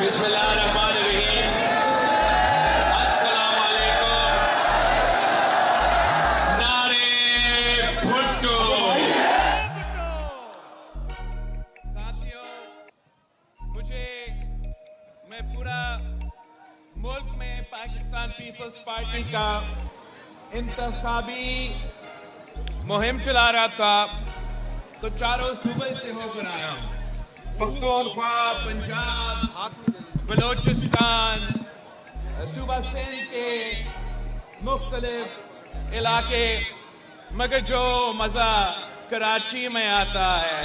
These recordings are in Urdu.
بسم اللہ الرحمن الرحیم۔ السلام علیکم۔ نعرے بھٹو۔ ساتھیوں، میں پورا ملک میں پاکستان پیپلز پارٹی کا انتخابی مہم چلا رہا تھا تو چاروں صوبے سے ہو کر آیا ہوں۔ پختونخوا، پنجاب، بلوچستان، صوبہ سندھ کے مختلف علاقے، مگر جو مزہ کراچی میں آتا ہے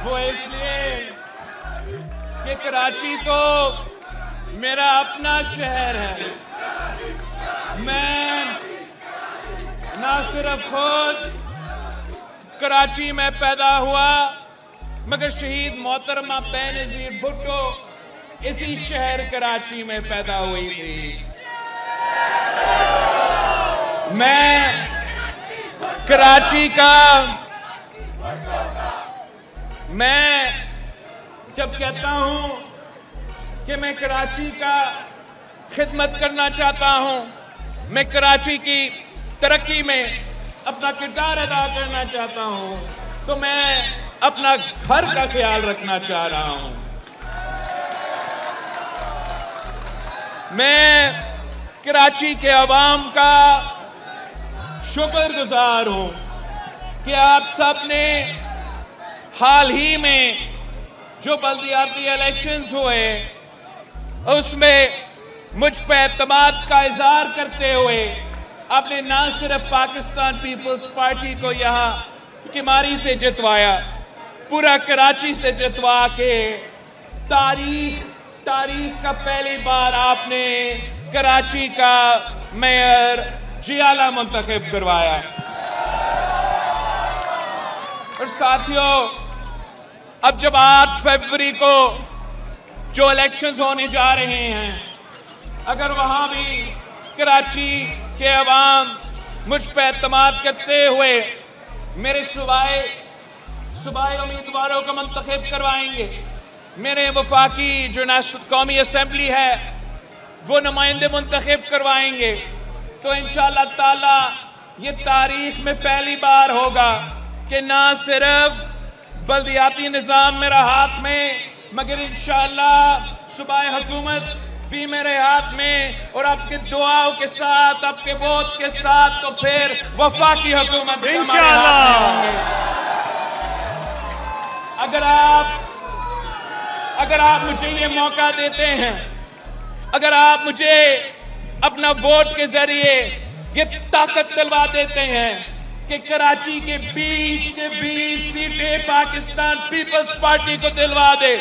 وہ اس لیے کہ کراچی تو میرا اپنا شہر ہے۔ میں نہ صرف خود کراچی میں پیدا ہوا مگر شہید محترمہ بے نظیر بھٹو اسی شہر کراچی میں پیدا ہوئی تھی۔ میں کراچی کا میں جب کہتا ہوں کہ میں کراچی کا خدمت کرنا چاہتا ہوں، میں کراچی کی ترقی میں اپنا کردار ادا کرنا چاہتا ہوں، تو میں اپنا گھر کا خیال رکھنا چاہ رہا ہوں۔ میں کراچی کے عوام کا شکر گزار ہوں کہ آپ سب نے حال ہی میں جو بلدیاتی الیکشنز ہوئے اس میں مجھ پہ اعتماد کا اظہار کرتے ہوئے آپ نے نہ صرف پاکستان پیپلز پارٹی کو یہاں کماری سے جتوایا، پورا کراچی سے جتوا کے تاریخ کا پہلی بار آپ نے کراچی کا میئر جیالہ منتخب کروایا۔ اور ساتھیوں، اب جب 8 فروری کو جو الیکشنز ہونے جا رہے ہیں، اگر وہاں بھی کراچی کے عوام مجھ پہ اعتماد کرتے ہوئے میرے صوبائی امیدواروں کو منتخب کروائیں گے، میرے وفاقی جو نیشنل قومی اسمبلی ہے وہ نمائندے منتخب کروائیں گے، تو انشاءاللہ تعالی یہ تاریخ میں پہلی بار ہوگا کہ نہ صرف بلدیاتی نظام میرا ہاتھ میں مگر انشاءاللہ صوبائی حکومت بھی میرے ہاتھ میں، اور آپ کے دعاؤں کے ساتھ، آپ کے ووٹ کے ساتھ تو پھر وفاقی حکومت انشاءاللہ۔ اگر آپ مجھے یہ موقع دیتے ہیں، اگر آپ مجھے اپنا ووٹ کے ذریعے یہ طاقت دلوا دیتے ہیں کہ کراچی کے 20 سیٹیں پاکستان پیپلز پارٹی کو دلوا دے،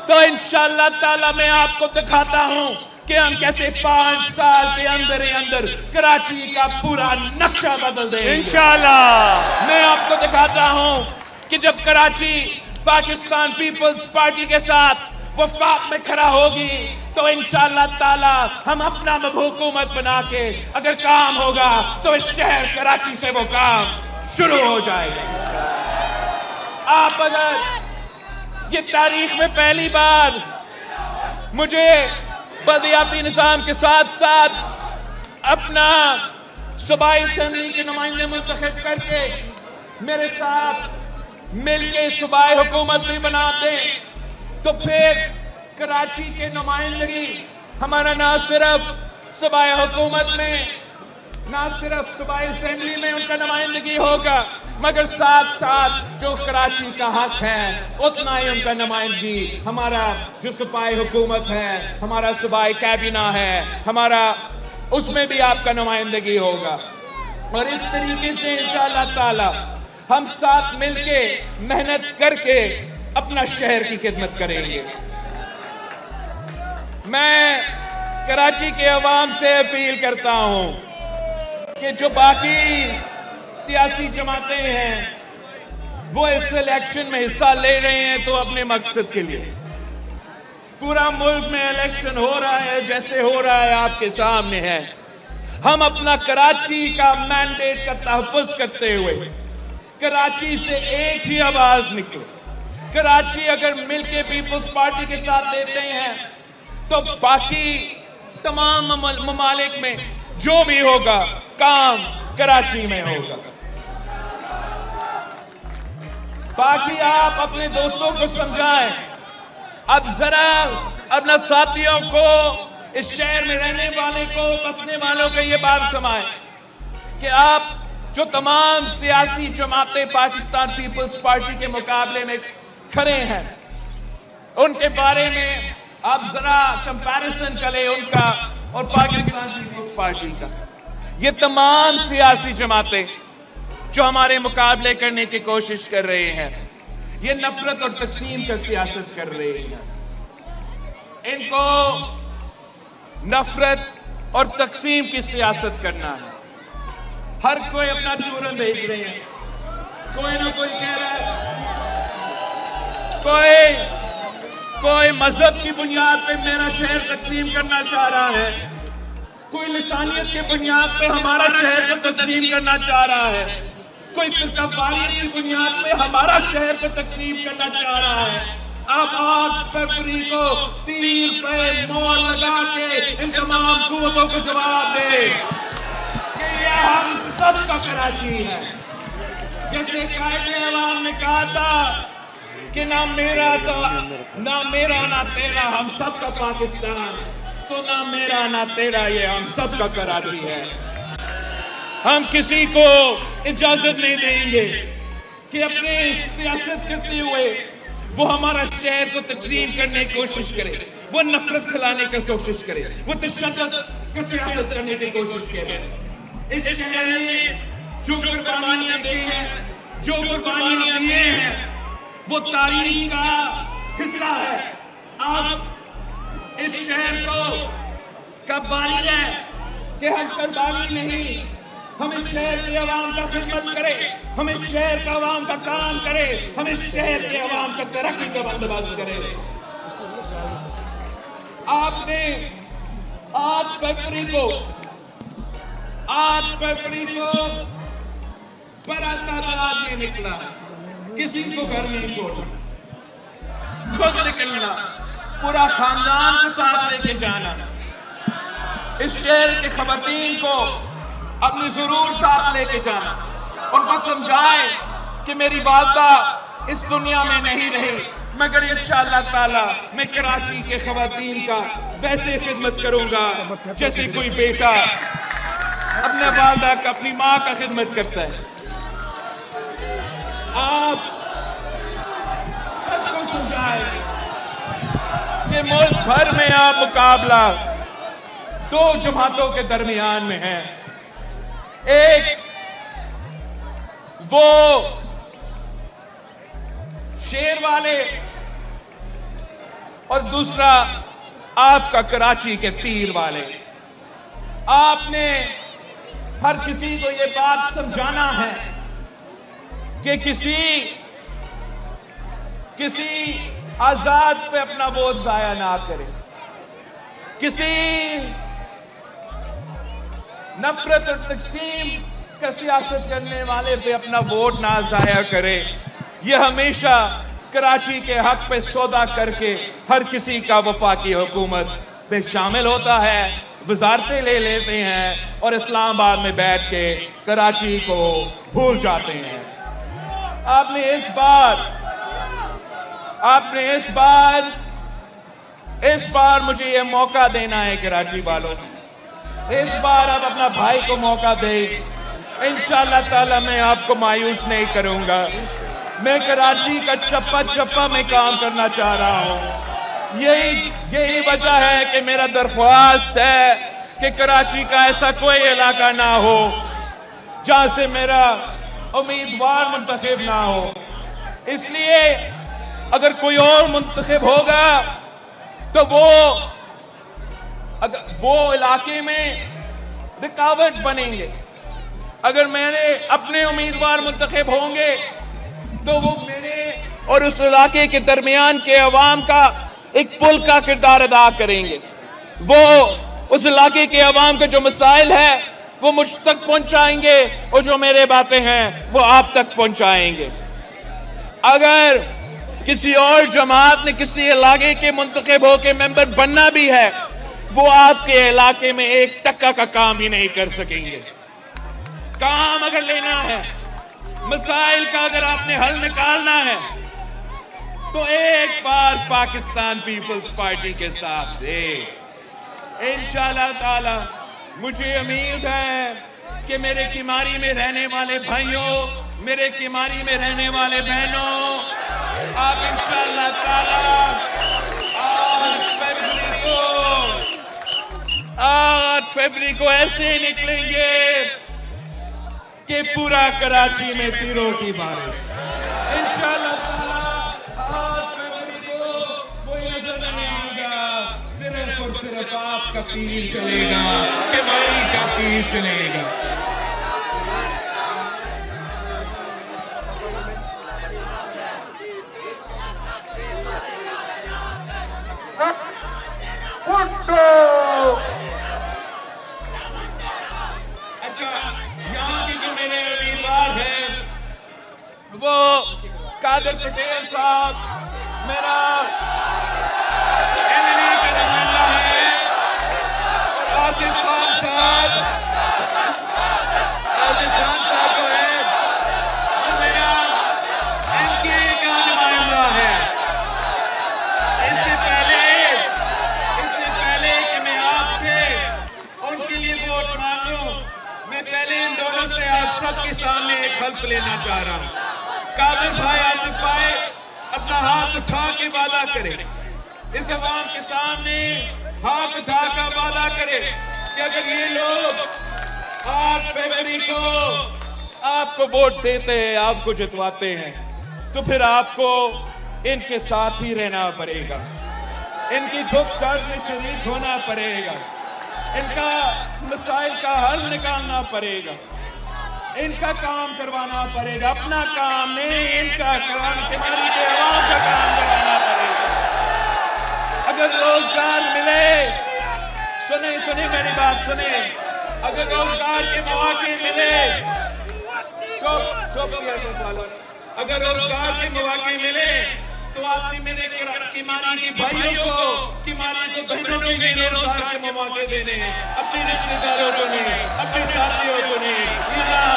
تو انشاءاللہ تعالی میں آپ کو دکھاتا ہوں کہ ہم کیسے 5 سال کے اندر کراچی کا پورا نقشہ بدل دیں گے انشاءاللہ۔ میں آپ کو دکھاتا ہوں کہ جب کراچی پاکستان پیپلز پارٹی کے ساتھ وفاق میں کھڑا ہوگی تو انشاءاللہ تعالی ہم اپنا حکومت بنا کے اگر کام ہوگا تو اس شہر کراچی سے وہ کام شروع ہو جائے گا۔ آپ اگر یہ تاریخ میں پہلی بار مجھے بلدیاتی نظام کے ساتھ ساتھ اپنا صوبائی اسمبلی کے نمائندے منتخب کر کے میرے ساتھ مل کے صوبائی حکومت بھی بناتے، تو پھر کراچی کے نمائندگی ہمارا نہ صرف صوبائی حکومت میں، نہ صرف صوبائی اسمبلی میں ان کا نمائندگی ہوگا مگر ساتھ ساتھ جو کراچی کا حق ہے اتنا ہی ان کا نمائندگی ہمارا جو صوبائی حکومت ہے، ہمارا صوبائی کابینہ ہے، ہمارا اس میں بھی آپ کا نمائندگی ہوگا۔ اور اس طریقے سے انشاءاللہ تعالی ہم ساتھ مل کے محنت کر کے اپنا شہر کی خدمت کریں گے۔ میں کراچی کے عوام سے اپیل کرتا ہوں کہ جو باقی سیاسی جماعتیں ہیں وہ اس الیکشن میں حصہ لے رہے ہیں تو اپنے مقصد کے لیے، پورا ملک میں الیکشن ہو رہا ہے جیسے ہو رہا ہے آپ کے سامنے ہے، ہم اپنا کراچی کا مینڈیٹ کا تحفظ کرتے ہوئے کراچی سے ایک ہی آواز نکلے، کراچی اگر مل کے پیپلز پارٹی کے ساتھ دیتے ہیں تو باقی تمام ممالک میں جو بھی ہوگا کام کراچی میں ہوگا. باقی آپ اپنے دوستوں کو سمجھائیں. اب ذرا اپنا ساتھیوں کو، اس شہر میں رہنے والے کو، بسنے والوں کو یہ بات سمجھائیں کہ آپ جو تمام سیاسی جماعتیں پاکستان پیپلز پارٹی کے مقابلے میں کھڑے ہیں ان کے بارے میں آپ ذرا کمپیریزن کریں ان کا اور پاکستان پیپلز پارٹی کا. یہ تمام سیاسی جماعتیں جو ہمارے مقابلے کرنے کی کوشش کر رہے ہیں یہ نفرت اور تقسیم کا سیاست کر رہے ہیں. ان کو نفرت اور تقسیم کی سیاست کرنا ہے. ہر کوئی اپنا چورن بھیج رہے ہیں. کوئی نہ کوئی کہہ رہا ہے کوئی مذہب کی بنیاد پہ میرا شہر تقسیم کرنا چاہ رہا ہے. کوئی لسانیت کی بنیاد پہ ہمارا شہر کو تقسیم کرنا چاہ رہا ہے. کوئی فرقہ واریت کی بنیاد پہ ہمارا شہر کو تقسیم کرنا چاہ رہا ہے. آپ 8 فروری کو تیر پہ مور لگا کے ان تمام قوتوں کو جواب دیں کہ یہ ہم سب کا کراچی ہے. جیسے قائد عوام نے کہا تھا کہ نہ میرا نہ تیرا ہم سب کا پاکستان، تو نہ میرا نہ تیرا یہ ہم سب کا کراچی ہے. ہم کسی کو اجازت نہیں دیں گے کہ اپنے سیاست کرتے ہوئے وہ ہمارا شہر کو تقسیم کرنے کی کوشش کرے، وہ نفرت پھیلانے کی کوشش کرے، وہ تشدد کی سیاست کرنے کی کوشش کرے. اس شہر نے جو قربانیاں دی ہیں، جو قربانیاں دیے ہیں، وہ تاریخ کا حصہ ہے. آپ اس شہر کو کب بانی ہے کہ ہم قربانی نہیں، ہم اس شہر کے عوام کا خدمت کرے، ہم اس شہر کا عوام کا کام کرے، ہم اس شہر کے عوام کا ترقی کا بندوبست کرے. آپ نے 8 فروری کو بڑا تعداد میں نکلا، کسی کو گھر نہیں چھوڑنا، خود نکلنا، پورا خاندان کو ساتھ لے کے جانا. اس شہر کے خواتین کو اپنی ضرور ساتھ لے کے جانا، ان کو سمجھائیں کہ میری والدہ اس دنیا میں نہیں رہی مگر انشاءاللہ تعالی میں کراچی کے خواتین کا ویسے خدمت کروں گا جیسے کوئی بیٹا اپنے والدہ کا، اپنی ماں کا خدمت کرتا ہے. آپ سب کو سمجھائیں کہ ملک بھر میں آپ مقابلہ 2 جماعتوں کے درمیان میں ہے. ایک وہ شیر والے اور دوسرا آپ کا کراچی کے تیر والے. آپ نے ہر کسی کو یہ بات سمجھانا ہے کہ کسی آزاد پہ اپنا ووٹ ضائع نہ کرے، کسی نفرت اور تقسیم کا سیاست کرنے والے پہ اپنا ووٹ نہ ضائع کرے. یہ ہمیشہ کراچی کے حق پہ سودا کر کے ہر کسی کا وفاقی حکومت میں شامل ہوتا ہے، وزارتیں لے لیتے ہیں اور اسلام آباد میں بیٹھ کے کراچی کو بھول جاتے ہیں. آپ نے اس بار مجھے یہ موقع دینا ہے کراچی والوں، اس بار آپ اپنا بھائی کو موقع دیں. انشاءاللہ تعالی میں آپ کو مایوس نہیں کروں گا. میں کراچی کا چپا چپا میں کام کرنا چاہ رہا ہوں. یہی وجہ ہے کہ میرا درخواست ہے کہ کراچی کا ایسا کوئی علاقہ نہ ہو جہاں سے میرا امیدوار منتخب نہ ہو. اس لیے اگر کوئی اور منتخب ہوگا تو وہ علاقے میں رکاوٹ بنیں گے. اگر میرے اپنے امیدوار منتخب ہوں گے تو وہ میرے اور اس علاقے کے درمیان کے عوام کا ایک پل کا کردار ادا کریں گے. وہ اس علاقے کے عوام کے جو مسائل ہیں وہ مجھ تک پہنچائیں گے اور جو میرے باتیں ہیں وہ آپ تک پہنچائیں گے. اگر کسی اور جماعت نے کسی علاقے کے منتخب ہو کے ممبر بننا بھی ہے، وہ آپ کے علاقے میں ایک ٹکا کا کام ہی نہیں کر سکیں گے۔ کام اگر لینا ہے، مسائل کا اگر آپ نے حل نکالنا ہے، تو ایک بار پاکستان پیپلز پارٹی کے ساتھ دے۔ انشاءاللہ تعالی مجھے امید ہے کہ میرے کیماری میں رہنے والے بھائیوں، میرے کیماری میں رہنے والے بہنوں، آپ انشاءاللہ تعالی 8 فروری کو ایسے نکلیں گے کہ پورا کراچی میں تیروں کی بارش۔ انشاءاللہ تعالی 8 فروری کو کوئی نظر نہیں آئے گا، صرف اور صرف آپ کا تیر چلے گا، کہ بھائی کا تیر چلے گا۔ اچھا، یہاں کی جو میرے امیدوار ہیں وہ قادر پٹیل صاحب میرا MLA کا نمائندہ ہے، اور آصف خان صاحب جو ہے وہ میرا MK کا نمائندہ ہے۔ اس سے پہلے کہ میں آپ سے ان کے لیے ووٹ مانگوں، میں پہلے ان دونوں سے آپ سب کے سامنے ایک حلف لینا چاہ رہا ہوں۔ قادر بھائی، آصف بھائی، اپنا ہاتھ اٹھا کے وعدہ کرے، اس عوام کے سامنے ہاتھ اٹھا کر وعدہ کرے کہ اگر یہ لوگ 8 فروری کو آپ کو ووٹ دیتے ہیں، آپ کو جتواتے ہیں، تو پھر آپ کو ان کے ساتھ ہی رہنا پڑے گا، ان کی دکھ درد میں شریک ہونا پڑے گا، ان کا مسائل کا حل نکالنا پڑے گا، ان کا کام کروانا پڑے گا، اپنا کام نہیں، ان کا کام، کیماری کے عوام کا کام کروانا پڑے گا۔ اگر روزگار ملے، سنیں میری بات سنیں، اگر روزگار کے مواقع ملے، اگر روزگار کے مواقع ملے تو آپ نے میرے کیماری کے بھائیوں کو، کیماری کے بہنوں کو بھی روزگار کے مواقع دینے ہیں، اپنے رشتہ داروں کو نہیں، اپنے ساتھیوں کو نہیں، یہاں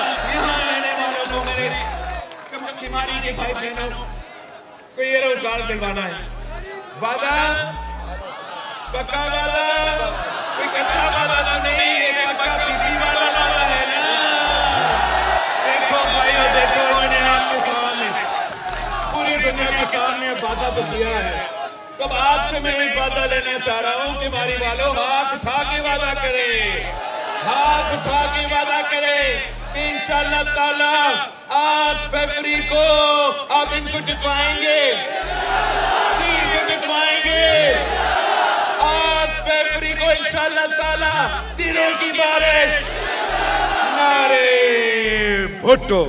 رہنے والوں کو، میرے کیماری کے بھائی بہنوں کو یہ روزگار دلوانا ہے۔ وعدہ، پکا وعدہ، کوئی کچا وعدہ تو نہیں ہے، پکا بیوی والا وعدہ ہے نا۔ دیکھو بھائیو، دیکھو، میں نے آپ کے سامنے پوری دنیا کے سامنے وعدہ تو کیا ہے، تب آپ سے میں ایک وعدہ لینا چاہ رہا ہوں کہ ہماری والوں ہاتھ اٹھا کے وعدہ کرے، ہاتھ اٹھا کے وعدہ کرے کہ انشاءاللہ تعالی 8 فروری کو آپ ان کو جتوائیں گے، تیر کو جتوائیں گے، 8 فروری کو انشاءاللہ تعالی تیروں کی بارش۔ نعرے بھٹو۔